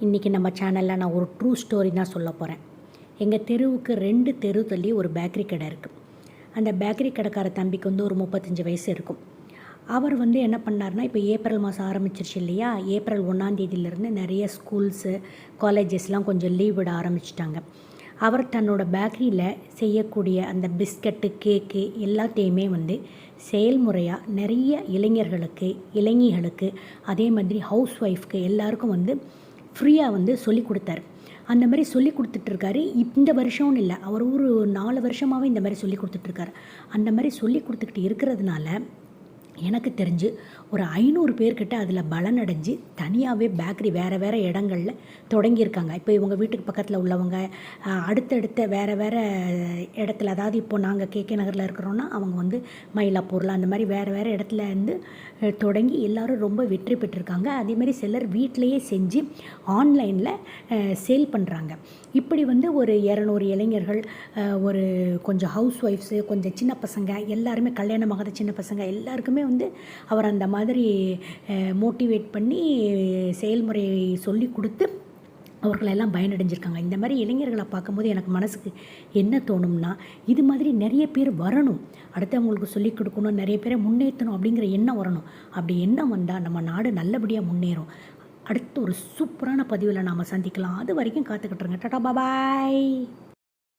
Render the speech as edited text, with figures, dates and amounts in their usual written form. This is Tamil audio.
இன்றைக்கி நம்ம சேனலில் நான் ஒரு ட்ரூ ஸ்டோரி தான் சொல்ல போகிறேன். எங்கள் தெருவுக்கு 2 தெரு தள்ளி ஒரு பேக்கரி கடை இருக்குது. அந்த பேக்கரி கடைக்கார தம்பிக்கு ஒரு 35 வயசு இருக்கும். அவர் என்ன பண்ணார்னா, இப்போ ஏப்ரல் மாதம் ஆரம்பிச்சிருச்சு இல்லையா? ஏப்ரல் 1ஆம் தேதியிலேருந்து நிறைய ஸ்கூல்ஸு காலேஜஸ்லாம் கொஞ்சம் லீவ் விட ஆரம்பிச்சிட்டாங்க. அவர் தன்னோட பேக்கரியில் செய்யக்கூடிய அந்த பிஸ்கட்டு, கேக்கு எல்லாத்தையுமே செயல்முறையாக நிறைய இளைஞர்களுக்கு, இளைஞிகளுக்கு, அதே மாதிரி ஹவுஸ் ஒய்ஃப்க்கு எல்லாருக்கும் ஃப்ரீயாக சொல்லி கொடுத்தாரு. அந்த மாதிரி சொல்லி கொடுத்துட்ருக்காரு. இந்த வருஷம்னு இல்லை, அவர் ஒரு 4 வருஷமாகவே இந்த மாதிரி சொல்லி கொடுத்துட்ருக்காரு. அந்த மாதிரி சொல்லி கொடுத்துக்கிட்டு இருக்கிறதுனால எனக்கு தெரிஞ்சு ஒரு 500 பேர்கிட்ட அதில் பலனடைஞ்சு தனியாகவே பேக்கரி வேறு இடங்களில் தொடங்கியிருக்காங்க. இப்போ இவங்க வீட்டுக்கு பக்கத்தில் உள்ளவங்க அடுத்தடுத்த வேறு இடத்துல, அதாவது இப்போது நாங்கள் கேகே நகரில் இருக்கிறோன்னா அவங்க மயிலாப்பூரில் அந்த மாதிரி வேறு இடத்துல தொடங்கி எல்லோரும் ரொம்ப வெற்றி பெற்றிருக்காங்க. அதேமாதிரி சிலர் வீட்டிலையே செஞ்சு ஆன்லைனில் சேல் பண்ணுறாங்க. இப்படி ஒரு 200 இளைஞர்கள், ஒரு கொஞ்சம் ஹவுஸ் ஒய்ஃப்ஸு, கொஞ்சம் சின்ன பசங்க, எல்லாருமே கல்யாணமாகாத சின்ன பசங்க எல்லாருக்குமே அவர் அந்த மாதிரி மோட்டிவேட் பண்ணி செயல்முறையை சொல்லி கொடுத்து அவர்களெல்லாம் பயனடைஞ்சிருக்காங்க. இந்த மாதிரி இளைஞர்களை பார்க்கும்போது எனக்கு மனசுக்கு என்ன தோணும்னா, இது மாதிரி நிறைய பேர் வரணும், அடுத்தவங்களுக்கு சொல்லிக் கொடுக்கணும், நிறைய பேரை முன்னேற்றணும் அப்படிங்கிற எண்ணம் வரணும். அப்படி எண்ணம் வந்தால் நம்ம நாடு நல்லபடியாக முன்னேறும். அடுத்து ஒரு சூப்பரான பதிவில் நாம் சந்திக்கலாம். அது வரைக்கும் காத்துக்கிட்டுருங்க. டாடா பாய்.